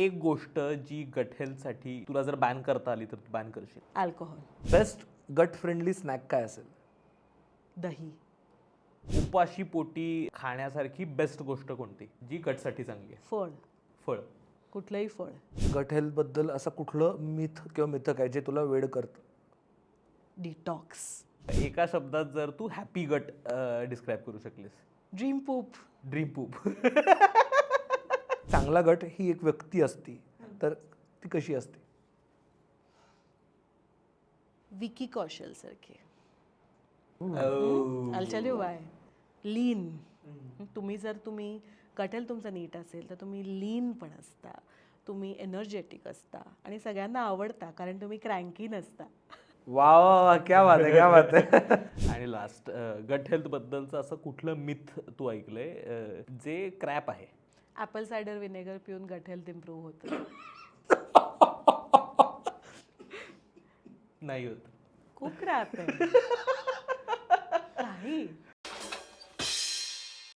एक गोष्ट जी गट हेल्थसाठी तुला जर बॅन करता आली तर तू बॅन करशील. अल्कोहोल. बेस्ट गट फ्रेंडली स्नॅक काय असेल? दही. उपाशी पोटी खाण्यासारखी बेस्ट गोष्ट कोणती जी गटसाठी चांगली आहे? फळ. फळ. कुठलंही फळ. गट हेल्थ बद्दल असं कुठलं मिथ किंवा मिथक आहे जे तुला वेड करतं? डिटॉक्स. एका शब्दात जर तू हॅपी गट डिस्क्राईब करू शकलीस? ड्रीम पूप. ड्रीम पूप. चांगला गट ही एक व्यक्ती असती, तर ती कशी असते? विकी कौशल सारखे. I'll tell you why. लीन. तुम्ही कटेल तुमचा नीट असेल तर तुम्ही लीन पण असता, तुम्ही एनर्जेटिक असता आणि सगळ्यांना आवडता कारण तुम्ही क्रँकी नसता. वा वा वा, क्या बात आहे, क्या बात आहे. आणि लास्ट गट हेल्थ बद्दलचं असं कुठलं मिथ तू ऐकलंय जे क्रॅप आहे? ॲपल सायडर विनेगर पिऊन गट हेल्थ इम्प्रूव्ह होतं. नाही होत. खूप क्रॅप आहे. नाही.